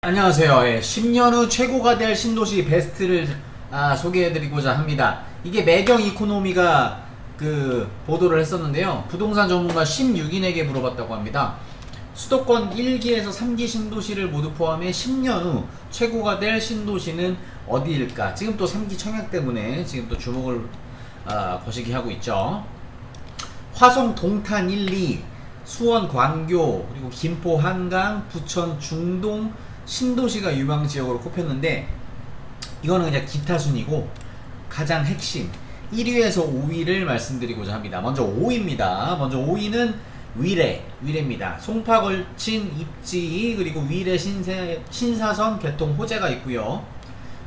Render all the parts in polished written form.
안녕하세요. 10년 후 최고가 될 신도시 베스트를 소개해드리고자 합니다. 이게 매경 이코노미가 보도를 했었는데요. 부동산 전문가 16인에게 물어봤다고 합니다. 수도권 1기에서 3기 신도시를 모두 포함해 10년 후 최고가 될 신도시는 어디일까? 지금 또 3기 청약 때문에 지금 또 주목을 거시기 하고 있죠. 화성 동탄 1, 2, 수원 광교, 그리고 김포 한강, 부천 중동 신도시가 유망 지역으로 꼽혔는데, 이거는 그냥 기타 순이고 가장 핵심 1위에서 5위를 말씀드리고자 합니다. 먼저 5위입니다. 먼저 5위는 위례입니다. 송파 걸친 입지, 그리고 위례 신사선 개통 호재가 있고요.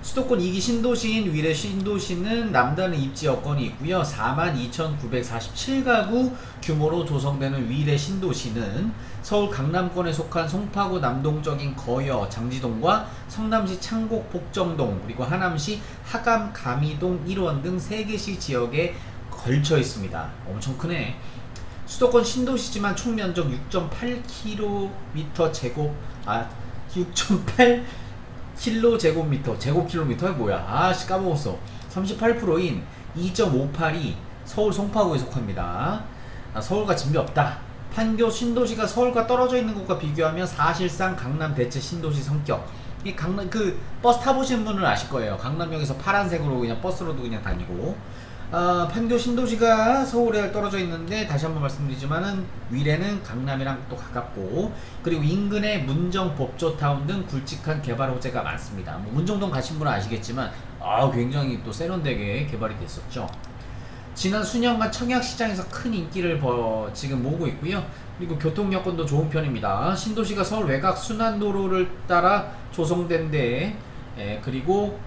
수도권 2기 신도시인 위례 신도시는 남다른 입지 여건이 있고요. 42,947가구 규모로 조성되는 위례 신도시는 서울 강남권에 속한 송파구 남동적인 거여 장지동과 성남시 창곡 복정동, 그리고 하남시 하감 가미동 1원 등 3개시 지역에 걸쳐 있습니다. 엄청 크네. 수도권 신도시지만 총 면적 6.8km 제곱 6.8 제곱킬로미터가 뭐야? 아씨, 까먹었어. 38%인 2.58이 서울 송파구에 속합니다. 서울과 진배 없다. 판교 신도시가 서울과 떨어져 있는 곳과 비교하면 사실상 강남 대체 신도시 성격. 이 강남 버스 타보신 분은 아실 거예요. 강남역에서 파란색으로 그냥 버스로도 그냥 다니고. 판교 신도시가 서울에 떨어져 있는데, 다시 한번 말씀드리지만은 위례는 강남이랑 또 가깝고, 그리고 인근에 문정, 법조타운 등 굵직한 개발 호재가 많습니다. 문정동 가신 분은 아시겠지만 굉장히 또 세련되게 개발이 됐었죠. 지난 수년간 청약시장에서 큰 인기를 지금 모으고 있고요. 그리고 교통 여건도 좋은 편입니다. 신도시가 서울 외곽 순환도로를 따라 조성된 데, 그리고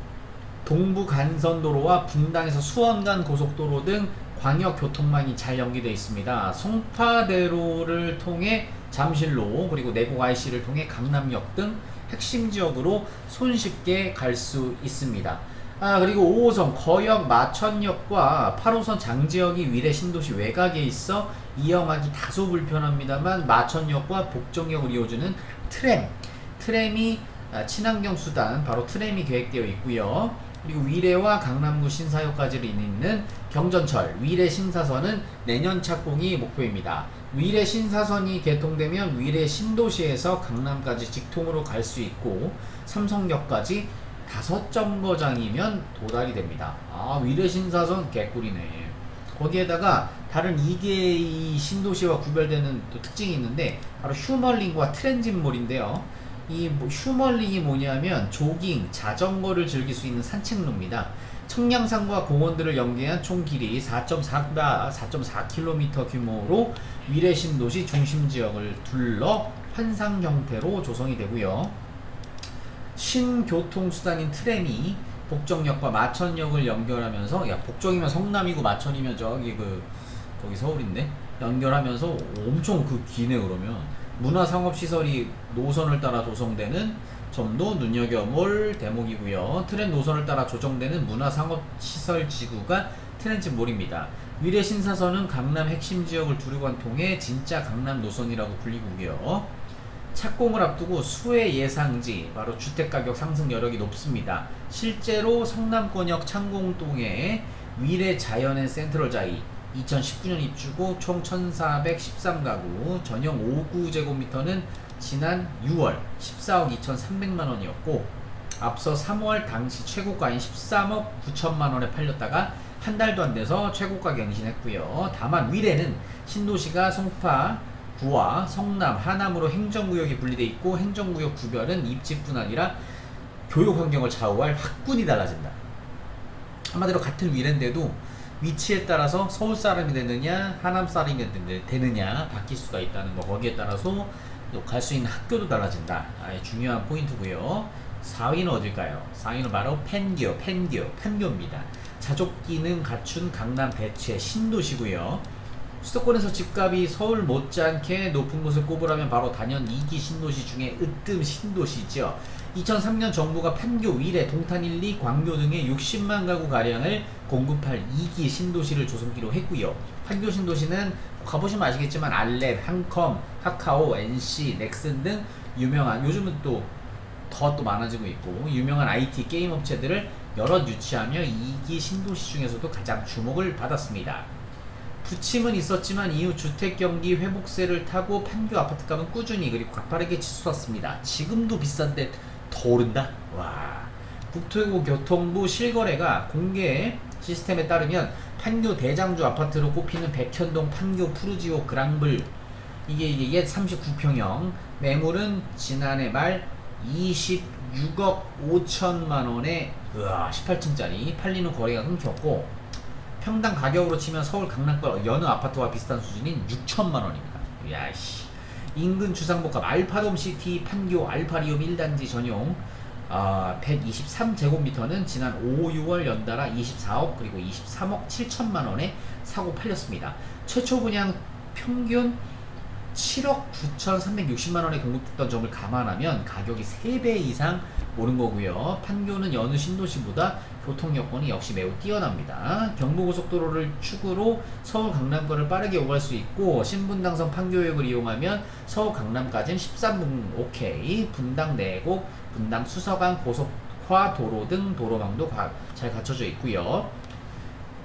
동부간선도로와 분당에서 수원간 고속도로 등 광역교통망이 잘 연계되어 있습니다. 송파대로를 통해 잠실로, 그리고 내곡 IC를 통해 강남역 등 핵심 지역으로 손쉽게 갈 수 있습니다. 그리고 5호선 거역 마천역과 8호선 장지역이 위례 신도시 외곽에 있어 이용하기 다소 불편합니다만, 마천역과 복정역을 이어주는 트램이 친환경 수단, 바로 트램이 계획되어 있고요. 그리고 위례와 강남구 신사역까지를 잇는 경전철 위례 신사선은 내년 착공이 목표입니다. 위례 신사선이 개통되면 위례 신도시에서 강남까지 직통으로 갈 수 있고, 삼성역까지 5정거장이면 도달이 됩니다. 위례 신사선 개꿀이네. 거기에다가 다른 2개의 신도시와 구별되는 또 특징이 있는데, 바로 휴머링과 트랜짓몰인데요. 이 휴머링이 뭐냐면 조깅, 자전거를 즐길 수 있는 산책로입니다. 청량산과 공원들을 연계한 총 길이 4.4km 규모로 위례 신도시 중심 지역을 둘러 환상 형태로 조성이 되고요. 신교통수단인 트램이 복정역과 마천역을 연결하면서, 복정이면 성남이고 마천이면 저기 서울인데, 연결하면서 엄청 기네. 그러면 문화상업시설이 노선을 따라 조성되는 점도 눈여겨볼 대목이고요. 트램 노선을 따라 조정되는 문화상업시설지구가 트랜짓몰입니다. 위례 신사선은 강남 핵심 지역을 두루관 통해 진짜 강남 노선이라고 불리고요. 착공을 앞두고 수혜 예상지, 바로 주택가격 상승 여력이 높습니다. 실제로 성남권역 창공동에 위례 자연의 센트럴자이 2019년 입주고 총 1413가구, 전용 5구제곱미터는 지난 6월 14억 2300만원이었고, 앞서 3월 당시 최고가인 13억 9천만원에 팔렸다가 한 달도 안 돼서 최고가 갱신했고요. 다만 위례는 신도시가 송파구와 성남, 하남으로 행정구역이 분리되어 있고, 행정구역 구별은 입지뿐 아니라 교육 환경을 좌우할 학군이 달라진다. 한마디로 같은 위례인데도 위치에 따라서 서울 사람이 되느냐 하남 사람이 되느냐 바뀔 수가 있다는 거, 거기에 따라서 갈 수 있는 학교도 달라진다. 중요한 포인트고요. 4위는 어딜까요? 4위는 바로 판교입니다. 자족 기능 갖춘 강남 대체 신도시고요. 수도권에서 집값이 서울 못지않게 높은 곳을 꼽으라면 바로 단연 2기 신도시 중에 으뜸 신도시죠. 2003년 정부가 판교, 위례, 동탄 1, 2, 광교 등의 60만 가구 가량을 공급할 2기 신도시를 조성기로 했고요. 판교 신도시는 가보시면 아시겠지만 알랩, 한컴, 카카오, NC, 넥슨 등 유명한, 요즘은 또 더 또 많아지고 있고, 유명한 IT 게임 업체들을 여럿 유치하며 2기 신도시 중에서도 가장 주목을 받았습니다. 부침은 있었지만 이후 주택 경기 회복세를 타고 판교 아파트값은 꾸준히 그리고 가파르게 치솟았습니다. 지금도 비싼데 더 오른다? 와. 국토교통부 실거래가 공개 시스템에 따르면 판교 대장주 아파트로 꼽히는 백현동 판교 푸르지오 그랑블, 이게 옛 39평형, 매물은 지난해 말 26억 5천만원에 18층짜리 팔리는 거래가 끊겼고, 평당 가격으로 치면 서울 강남권 여느 아파트와 비슷한 수준인 6천만원입니다. 야씨. 인근 주상복합 알파돔시티 판교 알파리움 1단지 전용 123제곱미터는 지난 5, 6월 연달아 24억 그리고 23억 7천만원에 사고 팔렸습니다. 최초 분양 평균 7억 9,360만원에 공급됐던 점을 감안하면 가격이 3배 이상 오른 거고요. 판교는 여느 신도시보다 교통 여건이 역시 매우 뛰어납니다. 경부고속도로를 축으로 서울 강남권을 빠르게 오갈 수 있고, 신분당선 판교역을 이용하면 서울 강남까지는 13분 오케이, 분당 내곡, 분당 수서간 고속화 도로 등 도로망도 잘 갖춰져 있고요.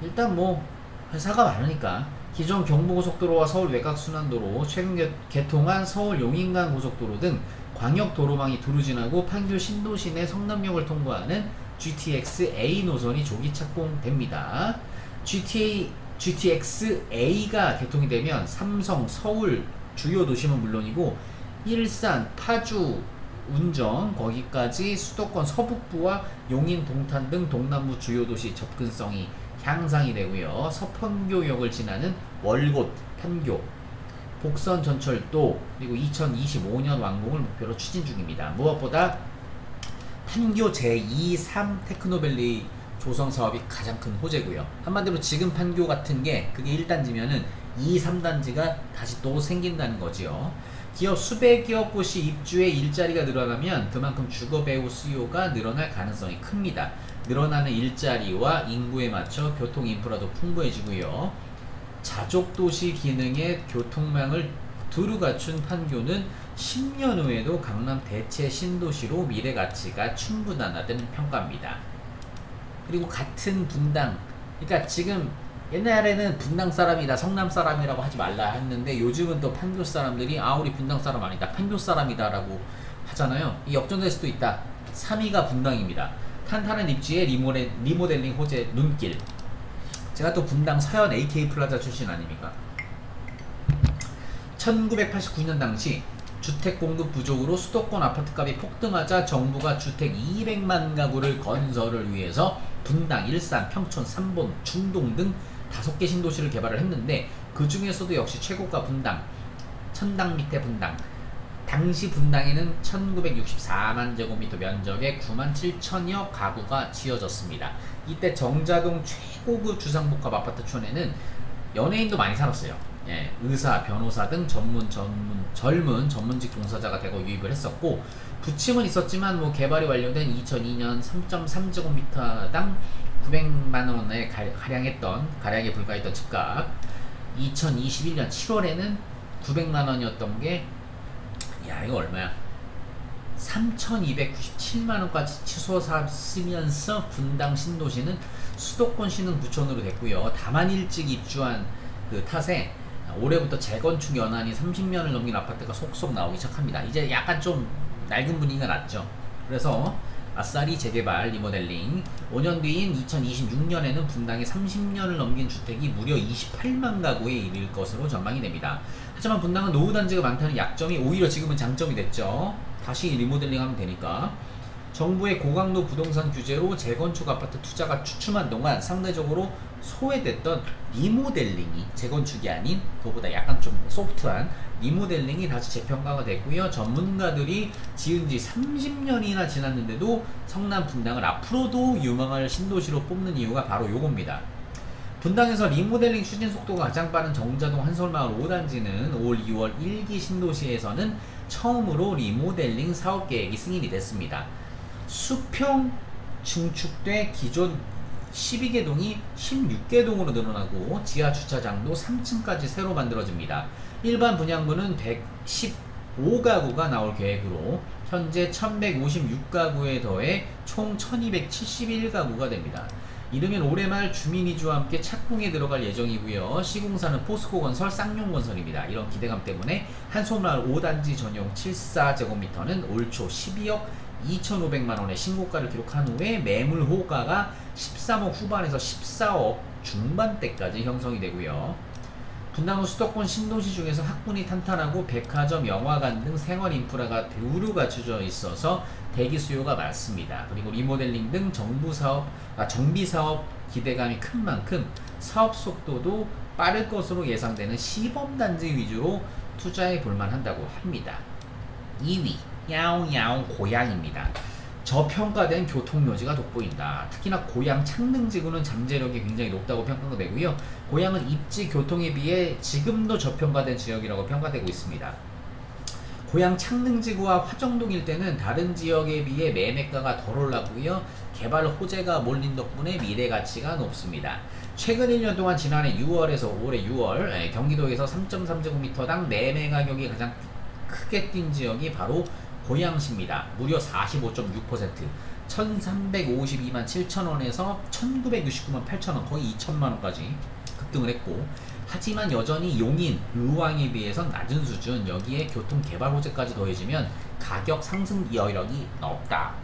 일단 뭐 회사가 많으니까 기존 경부고속도로와 서울 외곽순환도로, 최근 개통한 서울 용인간 고속도로 등 광역도로망이 두루 지나고 판교 신도시 내 성남역을 통과하는 GTX A 노선이 조기 착공됩니다. GTX A가 개통이 되면 삼성, 서울 주요 도심은 물론이고 일산, 파주, 운정, 거기까지 수도권 서북부와 용인, 동탄 등 동남부 주요 도시 접근성이 향상이 되고요. 서판교역을 지나는 월곶, 판교, 복선 전철도, 그리고 2025년 완공을 목표로 추진 중입니다. 무엇보다 판교 제2, 3 테크노밸리 조성 사업이 가장 큰 호재고요. 한마디로 지금 판교 같은 게 그게 1단지면은 2, 3단지가 다시 또 생긴다는 거지요. 기업 수백 여 곳이 입주해 일자리가 늘어나면 그만큼 주거 배우 수요가 늘어날 가능성이 큽니다. 늘어나는 일자리와 인구에 맞춰 교통 인프라도 풍부해지고요. 자족도시 기능의 교통망을 두루 갖춘 판교는 10년 후에도 강남 대체 신도시로 미래 가치가 충분하다는 평가입니다. 그리고 같은 분당, 그러니까 지금 옛날에는 분당 사람이다, 성남 사람이라고 하지 말라 했는데 요즘은 또 판교 사람들이 우리 분당 사람 아니다, 판교 사람이다 라고 하잖아요. 이 역전될 수도 있다. 3위가 분당입니다. 탄탄한 입지에 리모델링 호재 눈길. 제가 또 분당 서현 AK 플라자 출신 아닙니까? 1989년 당시 주택 공급 부족으로 수도권 아파트값이 폭등하자 정부가 주택 200만 가구를 건설을 위해서 분당, 일산, 평촌, 삼본, 중동 등 5개 신도시를 개발을 했는데, 그 중에서도 역시 최고가 분당, 천당 밑에 분당. 당시 분당에는 1964만 제곱미터 면적에 9만 7천여 가구가 지어졌습니다. 이때 정자동 최고급 주상복합 아파트촌에는 연예인도 많이 살았어요. 예, 의사, 변호사 등 젊은 전문직 종사자가 대거 유입을 했었고, 부침은 있었지만 뭐 개발이 완료된 2002년 3.3제곱미터당 900만원에 가량에 불과했던 집값, 2021년 7월에는 900만원이었던 게 이거 얼마야? 3,297만원까지 치솟았으면서 분당 신도시는 수도권 신흥구촌으로 됐고요. 다만 일찍 입주한 그 탓에 올해부터 재건축 연한이 30년을 넘긴 아파트가 속속 나오기 시작합니다. 이제 약간 좀 낡은 분위기가 났죠. 그래서 아싸리 재개발, 리모델링. 5년 뒤인 2026년에는 분당에 30년을 넘긴 주택이 무려 28만 가구에 이를 것으로 전망이 됩니다. 하지만 분당은 노후단지가 많다는 약점이 오히려 지금은 장점이 됐죠. 다시 리모델링하면 되니까. 정부의 고강도 부동산 규제로 재건축 아파트 투자가 주춤한 동안 상대적으로 소외됐던 리모델링이, 재건축이 아닌 그거보다 약간 좀 소프트한 리모델링이 다시 재평가가 됐고요. 전문가들이 지은 지 30년이나 지났는데도 성남 분당을 앞으로도 유망할 신도시로 뽑는 이유가 바로 요겁니다. 분당에서 리모델링 추진 속도가 가장 빠른 정자동 한솔마을 5단지는 올 2월 1기 신도시에서는 처음으로 리모델링 사업계획이 승인이 됐습니다. 수평 증축돼 기존 12개 동이 16개 동으로 늘어나고 지하 주차장도 3층까지 새로 만들어집니다. 일반 분양분은 115가구가 나올 계획으로 현재 1156가구에 더해 총 1271가구가 됩니다. 이르면 올해 말 주민이주와 함께 착공에 들어갈 예정이고요. 시공사는 포스코건설, 쌍용건설입니다. 이런 기대감 때문에 한솔마을 5단지 전용 74제곱미터는 올 초 12억 2,500만원의 신고가를 기록한 후에 매물 호가가 13억 후반에서 14억 중반대까지 형성이 되고요. 분당 후 수도권 신도시 중에서 학군이 탄탄하고 백화점, 영화관 등 생활 인프라가 두루 갖춰져 있어서 대기 수요가 많습니다. 그리고 리모델링 등 정비 사업 기대감이 큰 만큼 사업 속도도 빠를 것으로 예상되는 시범단지 위주로 투자해 볼만 한다고 합니다. 2위 야옹야옹 고양입니다. 저평가된 교통요지가 돋보인다. 특히나 고양 창릉지구는 잠재력이 굉장히 높다고 평가가 되고요. 고양은 입지 교통에 비해 지금도 저평가된 지역이라고 평가되고 있습니다. 고양 창릉지구와 화정동 일대는 다른 지역에 비해 매매가가 덜 올랐고요. 개발 호재가 몰린 덕분에 미래 가치가 높습니다. 최근 1년 동안 지난해 6월에서 올해 6월 경기도에서 3.3제곱미터당 매매 가격이 가장 크게 뛴 지역이 바로 고양시입니다. 무려 45.6%, 1352만 7천원에서 1969만 8천원, 거의 2천만원까지 급등을 했고, 하지만 여전히 용인, 의왕에 비해선 낮은 수준. 여기에 교통 개발 호재까지 더해지면 가격 상승 여력이 높다.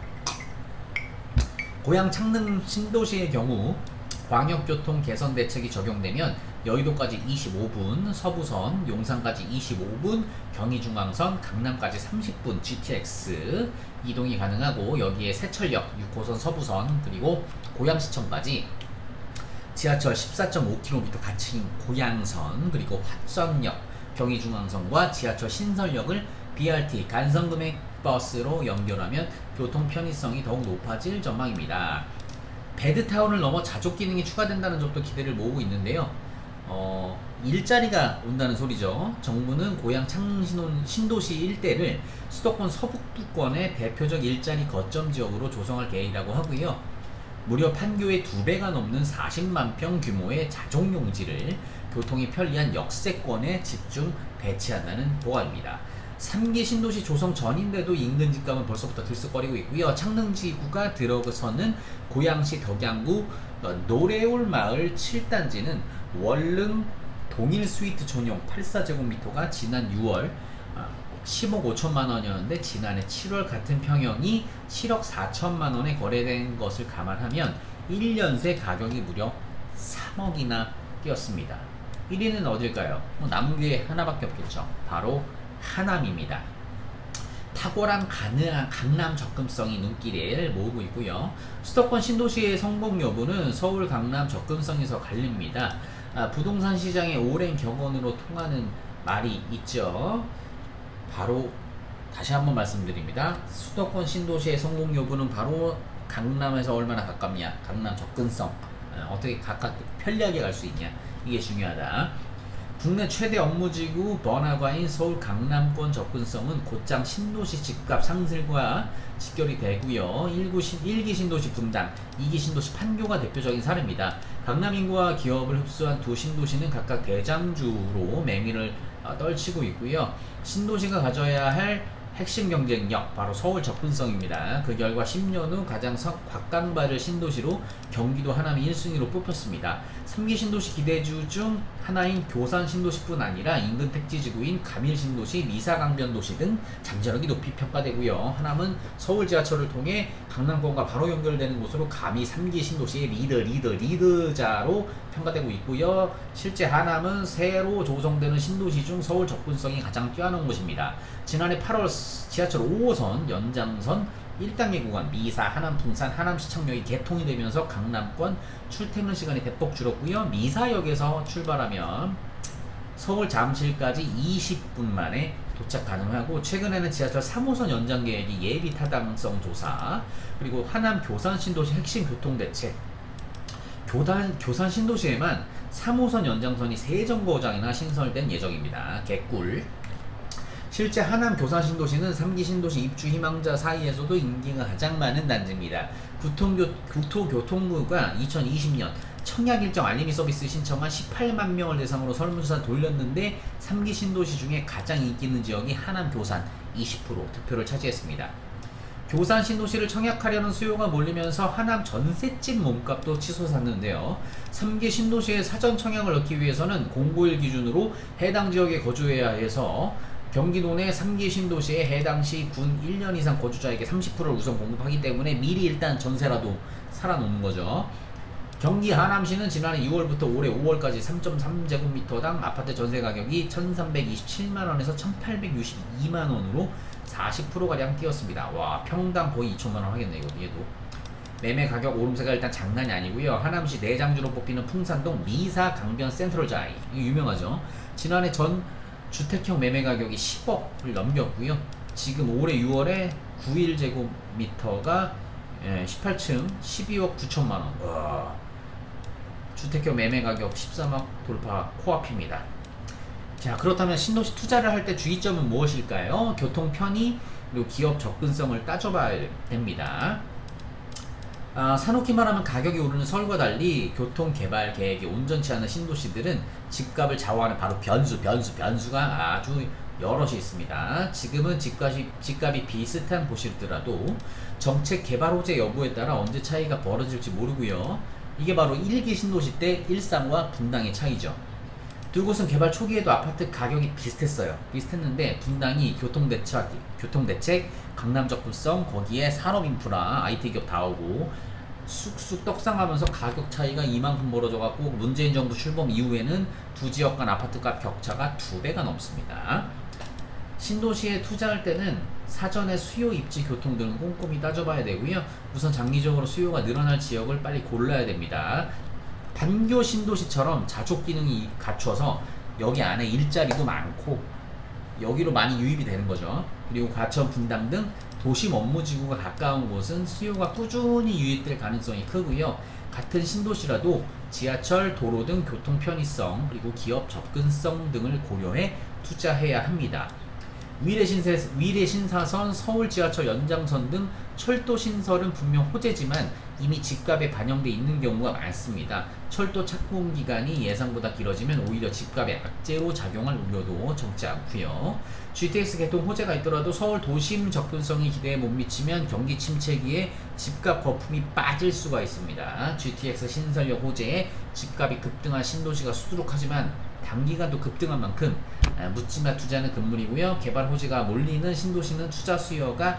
고양 창릉 신도시의 경우 광역교통 개선 대책이 적용되면 여의도까지 25분, 서부선, 용산까지 25분, 경의중앙선, 강남까지 30분 GTX 이동이 가능하고, 여기에 세철역, 6호선 서부선, 그리고 고양시청까지 지하철 14.5km 갇힌 고양선, 그리고 화천역, 경의중앙선과 지하철 신설역을 BRT 간선금액버스로 연결하면 교통 편의성이 더욱 높아질 전망입니다. 베드타운을 넘어 자족 기능이 추가된다는 점도 기대를 모으고 있는데요. 일자리가 온다는 소리죠. 정부는 고양 창릉 신도시 일대를 수도권 서북부권의 대표적 일자리 거점 지역으로 조성할 계획이라고 하고요. 무려 판교의 2배가 넘는 40만 평 규모의 자족용지를 교통이 편리한 역세권에 집중 배치한다는 보고입니다. 3기 신도시 조성 전인데도 인근 집값은 벌써부터 들썩거리고 있고요. 창릉지구가 들어서는 고양시 덕양구 노래올 마을 7단지는 원릉 동일 스위트 전용 84제곱미터가 지난 6월 10억 5천만원이었는데 지난해 7월 같은 평형이 7억 4천만원에 거래된 것을 감안하면 1년 새 가격이 무려 3억이나 뛰었습니다. 1위는 어딜까요? 남은 게 하나밖에 없겠죠. 바로 하남입니다. 탁월한 강남 접근성이 눈길을 모으고 있고요. 수도권 신도시의 성공 여부는 서울 강남 접근성에서 갈립니다. 부동산 시장의 오랜 격언으로 통하는 말이 있죠. 바로 다시 한번 말씀드립니다. 수도권 신도시의 성공 여부는 바로 강남에서 얼마나 가깝냐, 강남 접근성, 어떻게 각각 편리하게 갈 수 있냐, 이게 중요하다. 국내 최대 업무지구 번화가인 서울 강남권 접근성은 곧장 신도시 집값 상승과 직결이 되고요. 1기 신도시 분당, 2기 신도시 판교가 대표적인 사례입니다. 강남 인구와 기업을 흡수한 두 신도시는 각각 대장주로 매미를 떨치고 있고요. 신도시가 가져야 할 핵심 경쟁력, 바로 서울 접근성입니다. 그 결과 10년 후 가장 곽강받을 신도시로 경기도 하남이 1순위로 뽑혔습니다. 3기 신도시 기대주 중 하나인 교산 신도시뿐 아니라 인근 택지지구인 가밀 신도시, 미사강변 도시 등 잠재력이 높이 평가되고요. 하남은 서울 지하철을 통해 강남권과 바로 연결되는 곳으로 감히 3기 신도시의 리드자로 평가되고 있고요. 실제 하남은 새로 조성되는 신도시 중 서울 접근성이 가장 뛰어난 곳입니다. 지난해 8월 지하철 5호선 연장선 1단계 구간 미사, 하남, 풍산, 하남시청역이 개통이 되면서 강남권 출퇴근 시간이 대폭 줄었고요. 미사역에서 출발하면 서울 잠실까지 20분 만에 도착 가능하고, 최근에는 지하철 3호선 연장 계획이 예비 타당성 조사, 그리고 하남 교산 신도시 핵심 교통대책, 교산 신도시에만 3호선 연장선이 3정거장이나 신설된 예정입니다. 개꿀. 실제 하남 교산 신도시는 3기 신도시 입주 희망자 사이에서도 인기가 가장 많은 단지입니다. 국토교통부가 2020년 청약 일정 알림이 서비스 신청한 18만 명을 대상으로 설문조사 돌렸는데 3기 신도시 중에 가장 인기 있는 지역이 하남 교산 20% 득표를 차지했습니다. 교산 신도시를 청약하려는 수요가 몰리면서 하남 전셋집 몸값도 치솟았는데요. 3기 신도시의 사전 청약을 넣기 위해서는 공고일 기준으로 해당 지역에 거주해야 해서 경기도 내 3기 신도시에 해당 시 군 1년 이상 거주자에게 30%를 우선 공급하기 때문에 미리 일단 전세라도 살아놓는 거죠. 경기 하남시는 지난해 6월부터 올해 5월까지 3.3제곱미터당 아파트 전세 가격이 1,327만원에서 1,862만원으로 40%가량 뛰었습니다. 와, 평당 거의 2천만원 하겠네, 이거 얘도. 매매 가격 오름세가 일단 장난이 아니고요. 하남시 내장주로 뽑히는 풍산동 미사 강변 센트럴자이, 이거 유명하죠. 지난해 전 주택형 매매 가격이 10억을 넘겼고요. 지금 올해 6월에 91제곱미터가 18층 12억 9천만원. 와, 주택형 매매 가격 13억 돌파 코앞입니다. 자, 그렇다면 신도시 투자를 할 때 주의점은 무엇일까요? 교통 편의 그리고 기업 접근성을 따져봐야 됩니다. 사놓기만 하면 가격이 오르는 서울과 달리 교통 개발 계획이 온전치 않은 신도시들은 집값을 좌우하는 바로 변수가 아주 여럿이 있습니다. 지금은 집값이 비슷한 곳이더라도 정책 개발 호재 여부에 따라 언제 차이가 벌어질지 모르고요. 이게 바로 1기 신도시 때 일산과 분당의 차이죠. 두 곳은 개발 초기에도 아파트 가격이 비슷했는데 분당이 교통대책, 강남 접근성, 거기에 산업인프라, IT 기업 다 오고 쑥쑥 떡상하면서 가격 차이가 이만큼 벌어져갖고 문재인 정부 출범 이후에는 두 지역 간 아파트값 격차가 2배가 넘습니다. 신도시에 투자할 때는 사전에 수요, 입지, 교통 등을 꼼꼼히 따져봐야 되고요. 우선 장기적으로 수요가 늘어날 지역을 빨리 골라야 됩니다. 반교 신도시처럼 자족 기능이 갖춰서 여기 안에 일자리도 많고 여기로 많이 유입이 되는 거죠. 그리고 과천, 분당 등 도심 업무지구가 가까운 곳은 수요가 꾸준히 유입될 가능성이 크고요. 같은 신도시라도 지하철, 도로 등 교통 편의성 그리고 기업 접근성 등을 고려해 투자해야 합니다. 위례신사선, 서울 지하철 연장선 등 철도 신설은 분명 호재지만 이미 집값에 반영돼 있는 경우가 많습니다. 철도 착공 기간이 예상보다 길어지면 오히려 집값에 악재로 작용할 우려도 적지 않고요. GTX 개통 호재가 있더라도 서울 도심 접근성이 기대에 못 미치면 경기 침체기에 집값 거품이 빠질 수가 있습니다. GTX 신설력 호재에 집값이 급등한 신도시가 수두룩하지만 단기간도 급등한 만큼 묻지마 투자는 금물이고요. 개발 호재가 몰리는 신도시는 투자 수요가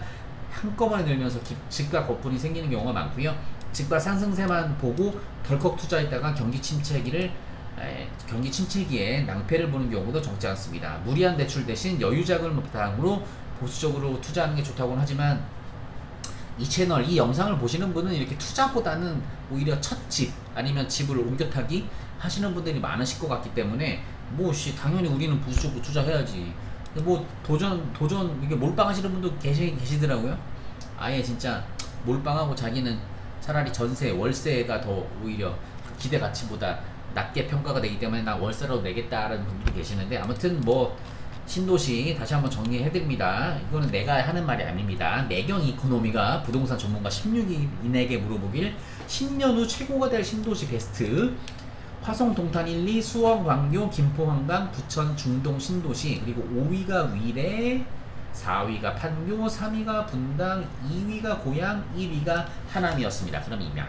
한꺼번에 늘면서 집값 거품이 생기는 경우가 많고요. 집값 상승세만 보고 덜컥 투자했다가 경기 침체기에 낭패를 보는 경우도 적지 않습니다. 무리한 대출 대신 여유자금을 바탕으로 보수적으로 투자하는 게 좋다고는 하지만 이 채널, 이 영상을 보시는 분은 이렇게 투자보다는 오히려 첫 집 아니면 집을 옮겨타기 하시는 분들이 많으실 것 같기 때문에 당연히 우리는 보수적으로 투자해야지. 도전 이게 몰빵하시는 분도 계시더라고요. 아예 진짜 몰빵하고 자기는 차라리 전세, 월세가 더 오히려 기대 가치보다 낮게 평가가 되기 때문에 나 월세라도 내겠다라는 분들이 계시는데, 아무튼 신도시 다시 한번 정리해드립니다. 이거는 내가 하는 말이 아닙니다. 매경 이코노미가 부동산 전문가 16인에게 물어보길 10년 후 최고가 될 신도시 베스트 화성, 동탄 1, 2, 수원, 광교, 김포, 한강, 부천, 중동 신도시, 그리고 5위가 위례, 4위가 판교, 3위가 분당, 2위가 고양, 1위가 하남이었습니다. 그럼 이만